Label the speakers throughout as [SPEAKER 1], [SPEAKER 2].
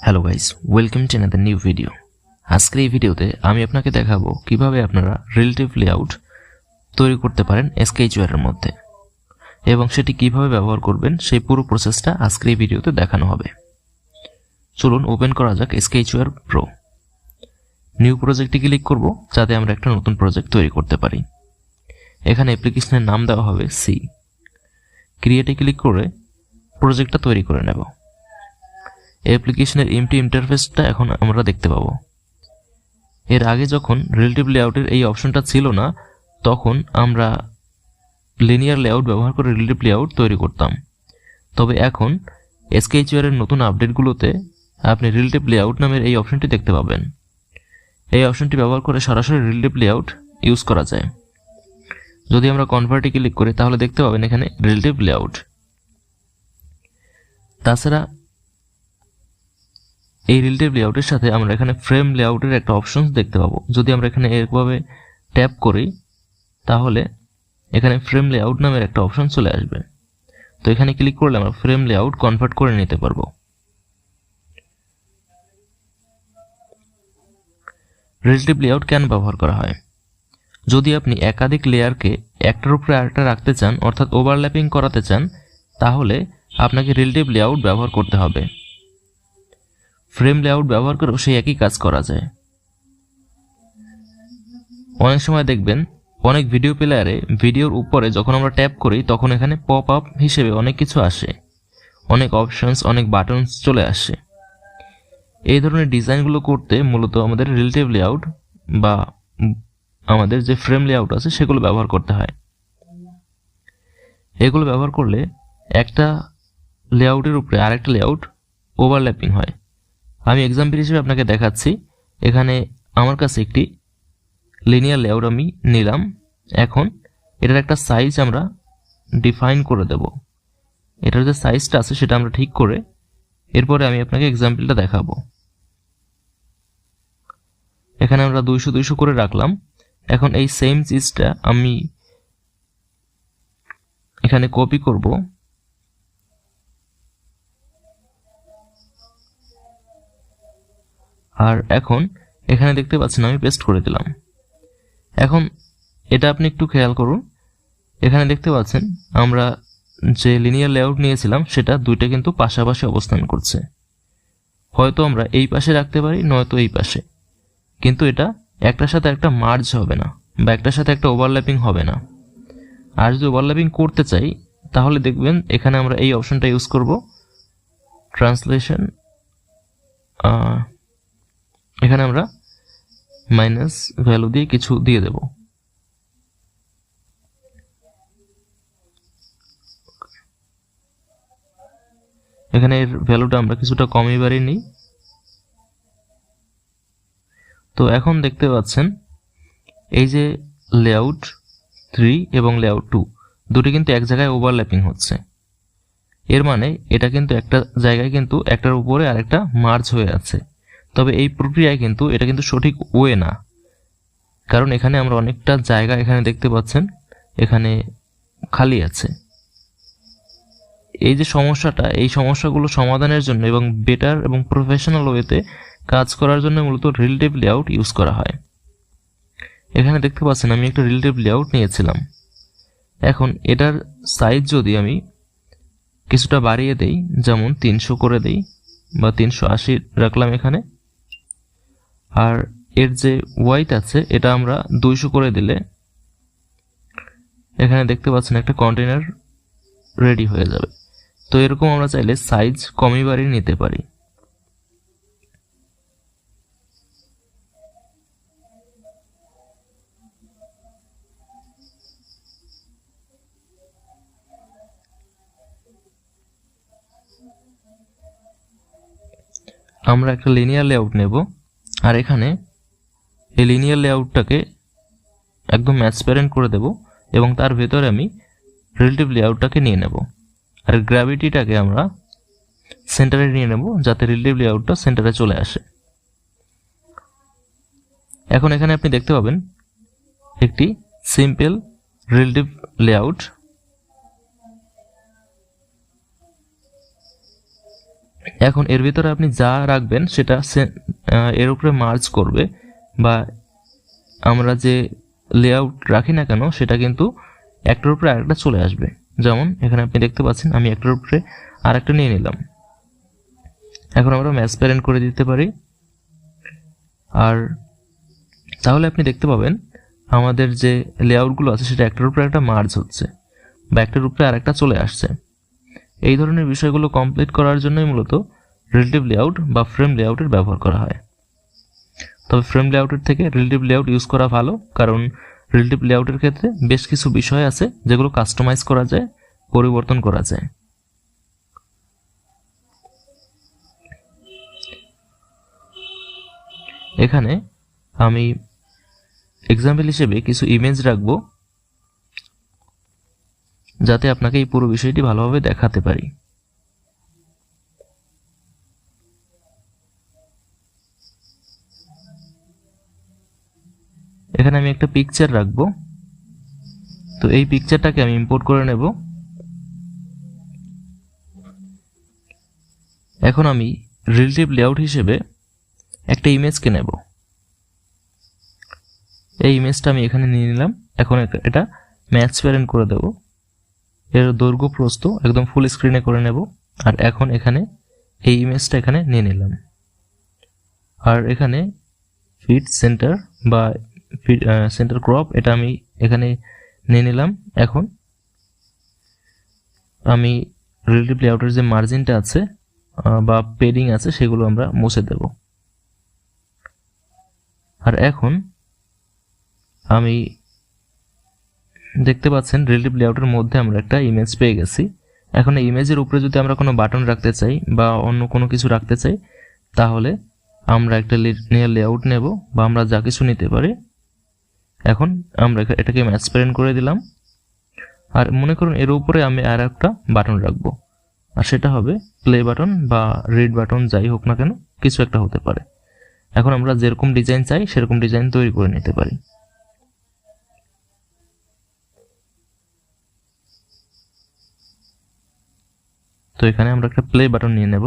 [SPEAKER 1] Hello guys, welcome to another new video. আজকের এই ভিডিওতে আমি আপনাকে দেখাবো কিভাবে আপনারা রিলেটিভ লেআউট তৈরি করতে পারেন স্কেচওয়্যার এর মধ্যে এবং সেটি কিভাবে ব্যবহার করবেন সেই পুরো প্রসেসটা আজকের এই ভিডিওতে দেখানো হবে। চলুন ওপেন করা যাক স্কেচওয়্যার প্রো। নিউ প্রজেক্টে ক্লিক করব যাতে আমরা একটা নতুন প্রজেক্ট তৈরি করতে পারি। এখানে অ্যাপ্লিকেশনের নাম দেওয়া হবে সি। ক্রিয়েটে ক্লিক করে প্রজেক্টটা তৈরি করে নেব। অ্যাপ্লিকেশনের এমটি ইন্টারফেসটা এখন আমরা দেখতে পাবো। এর আগে যখন রিলেটিভ লেআউটের এই অপশনটা ছিল না, তখন আমরা লিনিয়ার লেআউট ব্যবহার করে রিলেটিভ লেআউট তৈরি করতাম। তবে এখন স্কেচওয়্যারের নতুন আপডেটগুলোতে আপনি রিলেটিভ লেআউট নামের এই অপশনটি দেখতে পাবেন। এই অপশনটি ব্যবহার করে সরাসরি রিলেটিভ লেআউট ইউজ করা যায়। যদি আমরা কনভার্টে ক্লিক করি তাহলে দেখতে পাবেন এখানে রিলেটিভ লেআউট। তাছাড়া এই রিলেটিভ লেআউটের সাথে আমরা এখানে ফ্রেম লেআউটের একটা অপশন দেখতে পাবো। যদি আমরা এখানে এভাবে ট্যাপ করি তাহলে এখানে ফ্রেম লেআউট নামের একটা অপশন চলে আসবে। তো এখানে ক্লিক করলে আমরা ফ্রেম লেআউট কনভার্ট করে নিতে পারবো। রিলেটিভ লেআউট কেন ব্যবহার করা হয়? যদি আপনি একাধিক লেয়ারকে একটার উপরে আরেকটা রাখতে চান, অর্থাৎ ওভারল্যাপিং করাতে চান, তাহলে আপনাকে রিলেটিভ লেআউট ব্যবহার করতে হবে। ফ্রেম লেআউট ব্যবহার করেও সেই একই কাজ করা যায়। অনেক সময় দেখবেন অনেক ভিডিও প্লেয়ারে ভিডিওর উপরে যখন আমরা ট্যাপ করি তখন এখানে পপ আপ হিসেবে অনেক কিছু আসে, অনেক অপশনস, অনেক বাটনস চলে আসে। এই ধরনের ডিজাইনগুলো করতে মূলত আমাদের রিলেটিভ লেআউট বা আমাদের যে ফ্রেম লেআউট আছে সেগুলো ব্যবহার করতে হয়। এগুলো ব্যবহার করলে একটা লেআউটের উপরে আরেকটা লেআউট ওভারল্যাপিং হয়। আমি এক্সাম্পল হিসেবে আপনাকে দেখাচ্ছি। এখানে আমার কাছে একটি লিনিয়ার লেআউট আমি নিলাম। এখন এটার একটা সাইজ আমরা ডিফাইন করে দেব। এটার যে সাইজটা আছে সেটা আমরা ঠিক করে এরপরে আমি আপনাকে এক্সাম্পলটা দেখাবো। এখানে আমরা 200 করে রাখলাম। এখন এই সেম চিজটা আমি এখানে কপি করব, আর এখন এখানে দেখতে পাচ্ছেন আমি পেস্ট করে দিলাম। এখন এটা আপনি একটু খেয়াল করুন। এখানে দেখতে পাচ্ছেন আমরা যে লিনিয়ার লেআউট নিয়েছিলাম সেটা দুইটা কিন্তু পাশাপাশি অবস্থান করছে। হয়তো আমরা এই পাশে রাখতে পারি, নয়তো এই পাশে, কিন্তু এটা একটার সাথে একটা মার্জ হবে না বা একটার সাথে একটা ওভারল্যাপিং হবে না। আর যদি ওভারল্যাপিং করতে চাই তাহলে দেখবেন এখানে আমরা এই অপশনটা ইউজ করব, ট্রান্সলেশন। এখানে আমরা মাইনাস ভ্যালু দিয়ে কিছু দিয়ে দেব। এখানে এর ভ্যালুটা আমরা কিছুটা কমই বাড়িয়ে নিই। তো এখন দেখতে পাচ্ছেন এই যে লেআউট 3 এবং লেআউট 2 দুটি কিন্তু এক জায়গায় ওভারল্যাপিং হচ্ছে। এর মানে এটা কিন্তু একটা জায়গায় কিন্তু একটার উপরে আরেকটা মার্জ হয়ে আছে। তবে এই প্রক্রিয়ায় কিন্তু এটা কিন্তু সঠিক ওয়ে না, কারণ এখানে আমরা অনেকটা জায়গা এখানে দেখতে পাচ্ছেন এখানে খালি আছে। এই যে সমস্যাটা, এই সমস্যাগুলো সমাধানের জন্য এবং বেটার এবং প্রফেশনাল ওয়েতে কাজ করার জন্য মূলত রিলেটিভ লেআউট ইউজ করা হয়। এখানে দেখতে পাচ্ছেন আমি একটা রিলেটিভ লেআউট নিয়েছিলাম। এখন এটার সাইজ যদি আমি কিছুটা বাড়িয়ে দেই, যেমন 300 করে দেই বা 380 রাখলাম এখানে, আর এর যে ওয়াইড আছে এটা আমরা 200 করে দিলে এখানে দেখতে পাচ্ছেন একটা কন্টেনার রেডি হয়ে যাবে। তো এরকম আমরা চাইলে সাইজ কমই বাড়িয়ে নিতে পারি। আমরা একটা লিনিয়ার লেআউট নেব, আর এখানে এই লিনিয়ার লেআউটটাকে একদম ট্রান্সপারেন্ট করে দেব এবং তার ভেতরে আমি রিলেটিভ লেআউটটাকে নিয়ে নেব, আর গ্র্যাভিটিটাকে আমরা সেন্টারে নিয়ে নেব যাতে রিলেটিভ লেআউটটা সেন্টারে চলে আসে। এখন এখানে আপনি দেখতে পাবেন একটি সিম্পল রিলেটিভ লেআউট এখন এর ভিতরে আপনি যা রাখবেন সেটা এর উপরে মার্জ করবে, বা আমরা যে লেআউট রাখি না কেন সেটা কিন্তু একটার উপরে আরেকটা চলে আসবে। যেমন এখানে আপনি দেখতে পাচ্ছেন আমি একটার উপরে আরেকটা নিয়ে নিলাম। এখন আমরা ম্যাচ প্যারেন্ট করে দিতে পারি, আর তাহলে আপনি দেখতে পাবেন আমাদের যে লেআউটগুলো আছে সেটা একটার উপরে একটা মার্জ হচ্ছে, বা একটার উপরে আরেকটা চলে আসছে। এই ধরনের বিষয়গুলো কমপ্লিট করার জন্যই মূলত রিলেটিভ লেআউট বা ফ্রেম লেআউটের ব্যবহার করা হয়। তবে ফ্রেম লেআউটের থেকে রিলেটিভ লেআউট ইউজ করা ভালো, কারণ রিলেটিভ লেআউটের ক্ষেত্রে বেশ কিছু বিষয় আছে যেগুলো কাস্টমাইজ করা যায়, পরিবর্তন করা যায়। এখানে আমি এক্সাম্পল হিসেবে কিছু ইমেজ রাখবো, যাতে আপনাকে এই পুরো বিষয়টি ভালোভাবে দেখাতে পারি। এখানে আমি একটা পিকচার রাখবো, তো এই পিকচারটাকে আমি ইম্পোর্ট করে নেব। এখন আমি রিলেটিভ লেআউট হিসেবে একটা ইমেজকে নেব। এই ইমেজটা আমি এখানে নিয়ে নিলাম। এখন এটা ম্যাচ প্যারেন্ট করে দেব। এর দৈর্ঘ্য প্রস্থ একদম ফুল স্ক্রিনে করে নেব। আর এখন এখানে এই ইমেজটা এখানে নিয়ে নিলাম, আর এখানে ফিট সেন্টার বা সেন্টার ক্রপ এটা আমি এখানে নিয়ে নিলাম। এখন আমি রিলেটিভ লেআউটের যে মার্জিনটা আছে বা পেডিং আছে সেগুলো আমরা মুছে দেব। আর এখন আমি দেখতে পাচ্ছেন রিলেটিভ লেআউটের মধ্যে আমরা একটা ইমেজ পেয়ে গেছি। এখন এই ইমেজের উপরে যদি আমরা কোনো বাটন রাখতে চাই বা অন্য কোনো কিছু রাখতে চাই, তাহলে আমরা একটা লিনিয়ার লেআউট নেব, বা আমরা যা কিছু নিতে পারি। এখন আমরা এটাকে ম্যাচ প্যারেন্ট করে দিলাম, আর মনে করুন এর উপরে আমি আর একটা বাটন রাখবো, আর সেটা হবে প্লে বাটন বা রিড বাটন, যাই হোক না কেন কিছু একটা হতে পারে। এখন আমরা যেরকম ডিজাইন চাই সেরকম ডিজাইন তৈরি করে নিতে পারি। তো এখানে আমরা একটা প্লে বাটন নিয়ে নেব,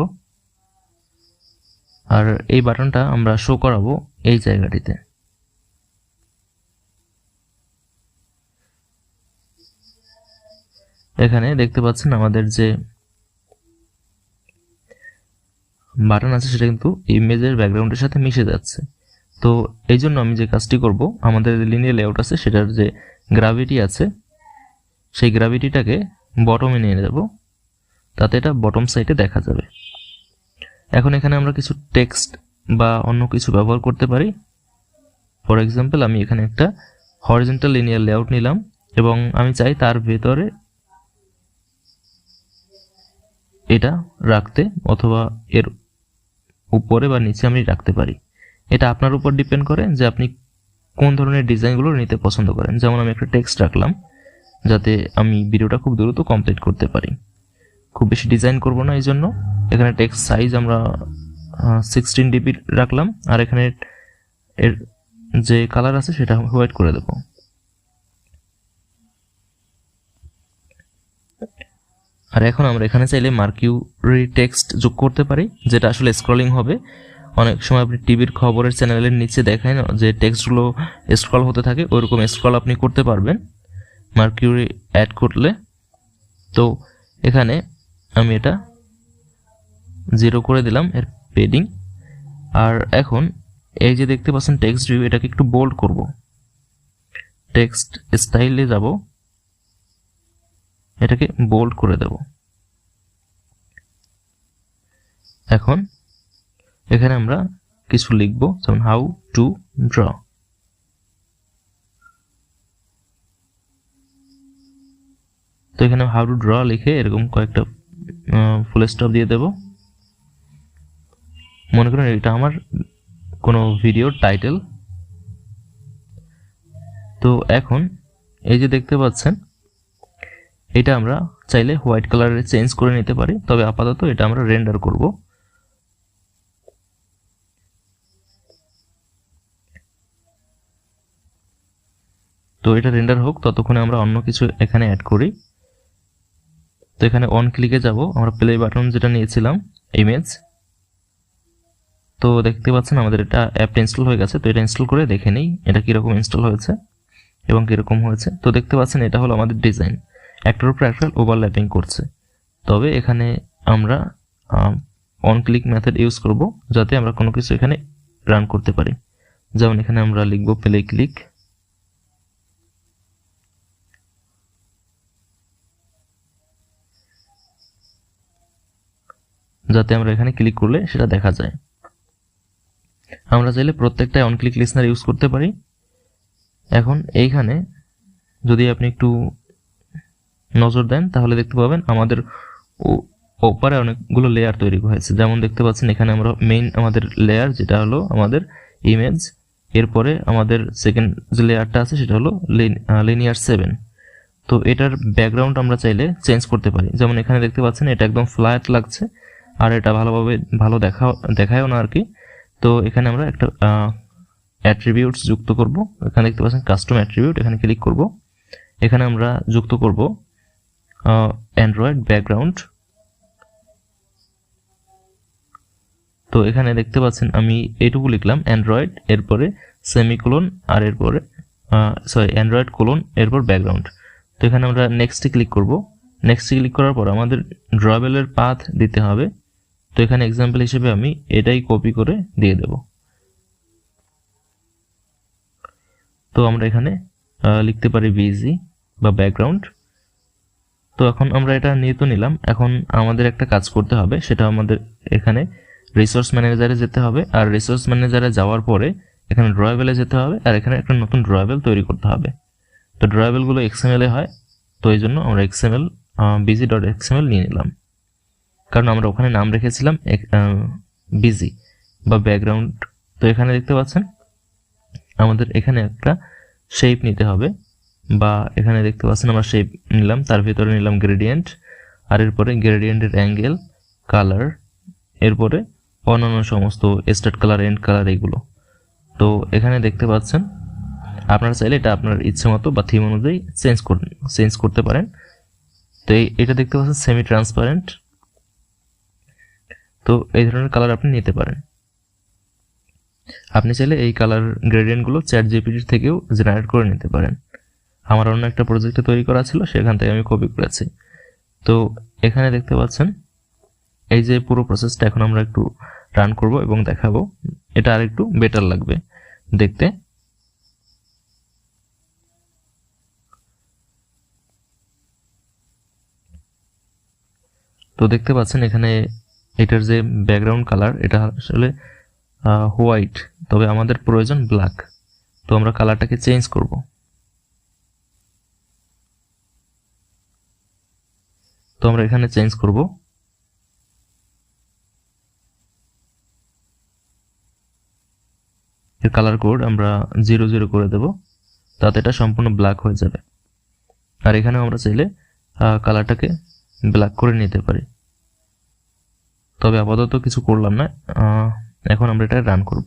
[SPEAKER 1] আর এই বাটনটা আমরা শো করাবো এই জায়গাটিতে। এখানে দেখতে পাচ্ছেন আমাদের যে বাটন আছে সেটা কিন্তু ইমেজের ব্যাকগ্রাউন্ডের সাথে মিশে যাচ্ছে। তো এই জন্য আমি যে কাজটি করব, আমাদের লিনিয়ার লেআউট আছে সেটার যে গ্রাভিটি আছে সেই গ্রাভিটিটাকে বটমে নিয়ে নেব, তাতে এটা বটম সাইডে দেখা যাবে। এখন এখানে আমরা কিছু টেক্সট বা অন্য কিছু ব্যবহার করতে পারি। ফর এক্সাম্পল আমি এখানে একটা হরিজন্টাল লিনিয়ার লেআউট নিলাম, এবং আমি চাই তার ভেতরে এটা রাখতে, অথবা এর উপরে বা নিচে আমি রাখতে পারি। এটা আপনার উপর ডিপেন্ড করে যে আপনি কোন ধরনের ডিজাইনগুলো নিতে পছন্দ করেন। যেমন আমি একটা টেক্সট রাখলাম যাতে আমি ভিডিওটা খুব দ্রুত কমপ্লিট করতে পারি। খুব বেশি ডিজাইন করব না, এই জন্য এখানে টেক্সট সাইজ আমরা 16 dp রাখলাম, আর এখানে এর যে কালার আছে সেটা হোয়াইট করে দেব। আর এখন আমরা এখানে চাইলে মার্কিউরি টেক্সট যোগ করতে পারি, যেটা আসলে স্ক্রলিং হবে। অনেক সময় আপনি টিভির খবরের চ্যানেলের নিচে দেখায় না যে টেক্সটগুলো স্ক্রল হতে থাকে, ওইরকম স্ক্রল আপনি করতে পারবেন মার্কিউরি অ্যাড করলে। তো এখানে আমি এটা 0 করে দিলাম এর পেডিং। আর এখন এই যে দেখতে পাচ্ছেন টেক্সট ভিউ, এটাকে একটু বোল্ড করব। টেক্সট স্টাইলে যাব, এটাকে বোল্ড করে দেব। এখন এখানে আমরা কিছু লিখব, যেমন হাউ টু ড্র। তো এখানে হাউ টু ড্র লিখে এরকম কয়েকটা ফুল স্টপ দিয়ে দেব। মনে করেন এটা আমার কোনো ভিডিওর টাইটেল। তো এখন এই যে দেখতে পাচ্ছেন এটা আমরা চাইলে হোয়াইট কালারে চেঞ্জ করে নিতে পারি, তবে আপাতত এটা আমরা রেন্ডার করব। তো এটা রেন্ডার হোক, ততক্ষণে আমরা অন্য কিছু এখানে অ্যাড করি। তো এখানে অন ক্লিকে যাব, আমরা প্লে বাটন যেটা নিয়েছিলাম ইমেজ, তো দেখতে পাচ্ছেন আমাদের এটা অ্যাপটা ইনস্টল হয়ে গেছে। তো এটা ইনস্টল করে দেখে নিই এটা কীরকম ইনস্টল হয়েছে এবং কীরকম হয়েছে। তো দেখতে পাচ্ছেন এটা হলো আমাদের ডিজাইন, একটার উপর একটা ওভারল্যাপিং করছে। তবে এখানে আমরা অন ক্লিক মেথড ইউজ করব যাতে আমরা কোনো কিছু এখানে রান করতে পারি। যেমন এখানে আমরা লিখব প্লে ক্লিক, যাতে আমরা এখানে ক্লিক করলে সেটা দেখা যায়। আমরা চাইলে প্রত্যেকটা অন ক্লিক লিসনার ইউজ করতে পারি। এখন এইখানে যদি আপনি একটু নজর দেন তাহলে দেখতে পাবেন আমাদের ওপারে অনেকগুলো লেয়ার তৈরি হয়েছে। যেমন দেখতে পাচ্ছেন এখানে আমরা মেইন আমাদের লেয়ার যেটা হলো আমাদের ইমেজ, এরপরে আমাদের সেকেন্ড যে লেয়ারটা আছে সেটা হলো লিনিয়ার 7। তো এটার ব্যাকগ্রাউন্ড আমরা চাইলে চেঞ্জ করতে পারি। যেমন এখানে দেখতে পাচ্ছেন এটা একদম ফ্ল্যাট লাগছে আর এটা ভালো দেখায়ও না আর কি। তো এখানে আমরা একটা অ্যাট্রিবিউটস যুক্ত করব। এখানে দেখতে পাচ্ছেন কাস্টম অ্যাট্রিবিউট, এখানে ক্লিক করব। এখানে আমরা যুক্ত করব অ্যান্ড্রয়েড ব্যাকগ্রাউন্ড। তো এখানে দেখতে পাচ্ছেন আমি এইটুকু লিখলাম অ্যান্ড্রয়েড, এরপরে সেমিকোলন আর এরপরে অ্যান্ড্রয়েড কোলন এরপর ব্যাকগ্রাউন্ড। তো এখানে আমরা নেক্সটে ক্লিক করব। নেক্সটে ক্লিক করার পর আমাদের ড্রয়াবেলের পাথ দিতে হবে। তো এখানে এক্সাম্পল হিসেবে আমি এটাই কপি করে দিয়ে দেব। তো আমরা এখানে লিখতে পারি বিজি বা ব্যাকগ্রাউন্ড। তো এখন আমরা এটা নিয়ে তো নিলাম, এখন আমাদের একটা কাজ করতে হবে, সেটা আমাদের এখানে রিসোর্স ম্যানেজারে যেতে হবে। আর রিসোর্স ম্যানেজারে যাওয়ার পরে এখানে ড্রয়াবেলে যেতে হবে আর এখানে একটা নতুন ড্রয়াবেল তৈরি করতে হবে। তো ড্রয়াবেলগুলো এক্সএমএল-এ হয়, তো এই জন্য আমরা busy.xml নিয়ে নিলাম, কারণ আমরা ওখানে নাম রেখেছিলাম বিজি বা ব্যাকগ্রাউন্ড। তো এখানে দেখতে পাচ্ছেন আমাদের এখানে একটা শেপ নিতে হবে, বা এখানে দেখতে পাচ্ছেন আমরা শেপ নিলাম, তার ভিতরে নিলাম গ্রেডিয়েন্ট, আর এরপরে গ্রেডিয়েন্টের অ্যাঙ্গেল, কালার, এরপরে অন্যান্য সমস্ত স্টার্ট কালার, এন্ড কালার এগুলো। তো এখানে দেখতে পাচ্ছেন আপনারা চাইলে এটা আপনার ইচ্ছে মতো বা থিম অনুযায়ী চেঞ্জ করতে পারেন। তো এটা দেখতে পাচ্ছেন সেমি ট্রান্সপারেন্ট। তো এই ধরনের কালার আপনি নিতে পারেন। আপনি চাইলে এই কালার গ্রেডিয়েন্টগুলো চ্যাটজিপিটি থেকেও জেনারেট করে নিতে পারেন। আমার অন্য একটা প্রজেক্টে তৈরি করা ছিল, সেখান থেকে আমি কপি করেছি। তো এখানে দেখতে পাচ্ছেন এই যে পুরো প্রসেসটা এখন আমরা একটু রান করব এবং দেখাবো, এটা আর একটু বেটার লাগবে দেখতে। তো দেখতে পাচ্ছেন এখানে এটার যে ব্যাকগ্রাউন্ড কালার এটা আসলে হোয়াইট, তবে আমাদের প্রয়োজন ব্ল্যাক। তো আমরা কালারটাকে চেঞ্জ করব। তো আমরা এখানে চেঞ্জ করব। এর কালার কোড আমরা 00 করে দেব, তাতে এটা সম্পূর্ণ ব্ল্যাক হয়ে যাবে। আর এখানে আমরা চাইলে কালারটাকে ব্ল্যাক করে নিতে পারি, তবে আপাতত কিছু করলাম না। এখন আমরা এটা রান করব।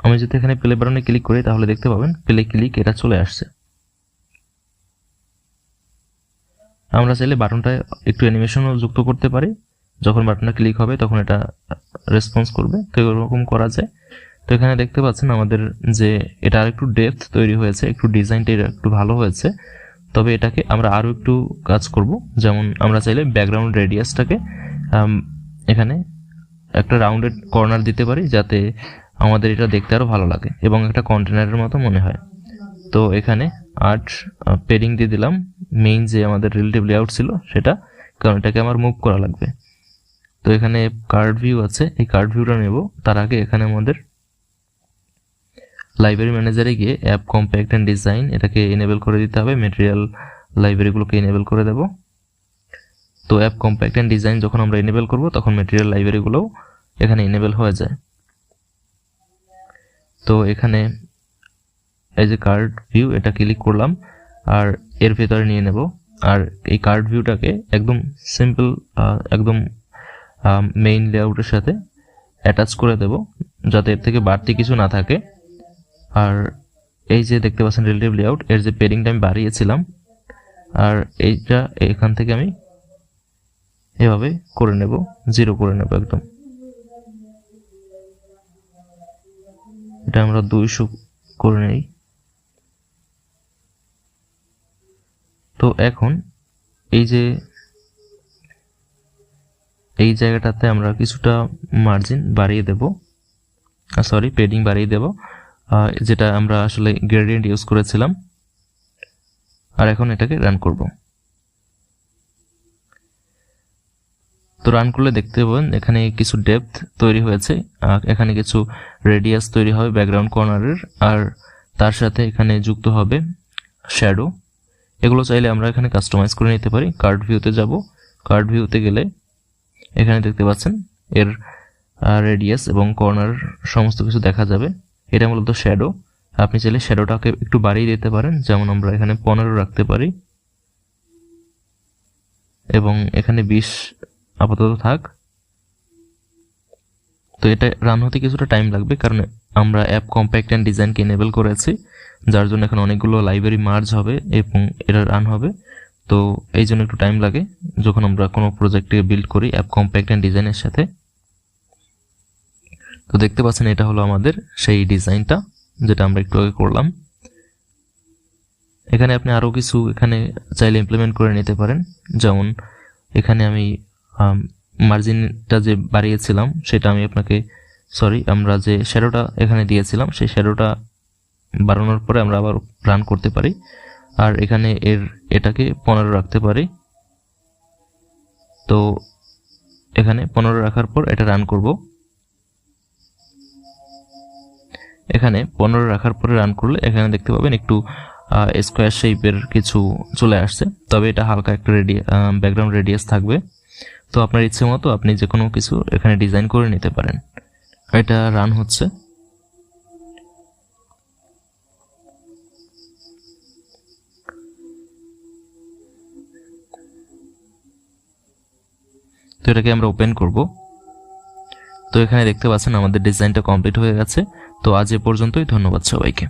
[SPEAKER 1] আমি যদি এখানে প্লে বাটনে ক্লিক করি তাহলে দেখতে পাবেন প্লে ক্লিক এটা চলে আসছে। আমরা চাইলে বাটনটা একটু অ্যানিমেশনও যুক্ত করতে পারি, যখন বাটনটা ক্লিক হবে তখন এটা রেসপন্স করবে, তো এরকম করা যায়। তো এখানে দেখতে পাচ্ছেন আমাদের যে এটা আর একটু ডেপথ তৈরি হয়েছে, একটু ডিজাইনটা একটু ভালো হয়েছে, তবে এটাকে আমরা আরও একটু কাজ করব। যেমন আমরা চাইলে ব্যাকগ্রাউন্ড রেডিয়াসটাকে এখানে একটা রাউন্ডেড কর্নার দিতে পারি, যাতে আমাদের এটা দেখতে আরও ভালো লাগে এবং একটা কন্টেনারের মতো মনে হয়। তো এখানে আর্ট পেডিং দিয়ে দিলাম, মেইন যে আমাদের রিলেটিভ লেআউট ছিল সেটা, কারণ এটাকে আমার মুভ করা লাগবে। তো এখানে কার্ড ভিউ আছে, এই কার্ড ভিউটা নেব। তার আগে এখানে আমাদের লাইব্রেরি ম্যানেজারে গিয়ে অ্যাপ কম্প্যাক্ট অ্যান্ড ডিজাইন এটাকে এনেবল করে দিতে হবে, মেটেরিয়াল লাইব্রেরিগুলোকে এনেবল করে দেব। তো অ্যাপ কম্প্যাক্ট অ্যান্ড ডিজাইন যখন আমরা এনেবল করব তখন মেটেরিয়াল লাইব্রেরিগুলোও এখানে এনেবল হয়ে যায়। তো এখানে এই যে কার্ড ভিউ এটা ক্লিক করলাম আর এর ভেতরে নিয়ে নেব। আর এই কার্ড ভিউটাকে একদম সিম্পল একদম মেইন লেআউটের সাথে অ্যাটাচ করে দেব, যাতে এর থেকে বাড়তি কিছু না থাকে। আর এই যে দেখতে পাচ্ছেন রিলেটিভ লেআউট, এর যে পেডিংটা আমি বাড়িয়েছিলাম, আর এইটা এখান থেকে আমি এভাবে করে নেব, 0 করে নেব একদম। এটা আমরা 200 করে নেই। তো এখন এই যে এই জায়গাটাতে আমরা কিছুটা মার্জিন বাড়িয়ে দেব, সরি পেডিং বাড়িয়ে দেব, যেটা আমরা আসলে গ্রেডিয়েন্ট ইউজ করেছিলাম। আর এখন এটাকে রান করব। তো রান করলে দেখতে পাবেন এখানে কিছু ডেপথ তৈরি হয়েছে, এখানে কিছু রেডিয়াস তৈরি হবে ব্যাকগ্রাউন্ড কর্নারের, আর তার সাথে এখানে যুক্ত হবে শ্যাডো। এগুলো চাইলে আমরা এখানে কাস্টমাইজ করে নিতে পারি। কার্ড ভিউতে যাব, কার্ড ভিউতে গেলে এখানে দেখতে পাচ্ছেন এর রেডিয়াস এবং কর্নার সমস্ত কিছু দেখা যাবে। এটা মূলত শ্যাডো। আপনি চাইলে শ্যাডোটাকে একটু বাড়িয়ে দিতে পারেন, যেমন আমরা এখানে 15 রাখতে পারি এবং এখানে 20 আপাতত থাক। তো এটা রান হতে কিছুটা টাইম লাগবে, কারণ আমরা অ্যাপ কম্প্যাক্ট অ্যান্ড ডিজাইনকে এনেবল করেছি, যার জন্য এখন অনেকগুলো লাইব্রেরি মার্জ হবে এবং এটা রান হবে। তো এই জন্য একটু টাইম লাগে যখন আমরা কোনো প্রজেক্টকে বিল্ড করি অ্যাপ কম্প্যাক্ট অ্যান্ড ডিজাইনের সাথে। তো দেখতে পাচ্ছেন এটা হলো আমাদের সেই ডিজাইনটা যেটা আমরা একটু আগে করলাম। এখানে আপনি আরও কিছু এখানে চাইলে ইমপ্লিমেন্ট করে নিতে পারেন, যেমন এখানে আমি মার্জিনটা যে বাড়িয়েছিলাম সেটা আমি আপনাকে আমরা যে শ্যাডোটা এখানে দিয়েছিলাম সেই শ্যাডোটা বাড়ানোর পরে আমরা আবার রান করতে পারি। আর এখানে এটাকে 15 রাখতে পারি। তো এখানে 15 রাখার পর এটা রান করব। এখানে 15 রাখার পরে রান করলে এখানে দেখতে পাবেন একটু স্কোয়ার শেপের কিছু চলে আসছে, তবে এটা হালকা একটা ব্যাকগ্রাউন্ড রেডিয়াস থাকবে। তো আপনার ইচ্ছে মতো আপনি যে কোনো কিছু এখানে ডিজাইন করে নিতে পারেন। এটা রান হচ্ছে। তো এটাকে আমরা ওপেন করব। তো এখানে দেখতে পাচ্ছেন আমাদের ডিজাইনটা কমপ্লিট হয়ে গেছে। তো আজ এ পর্যন্তই, ধন্যবাদ সবাইকে।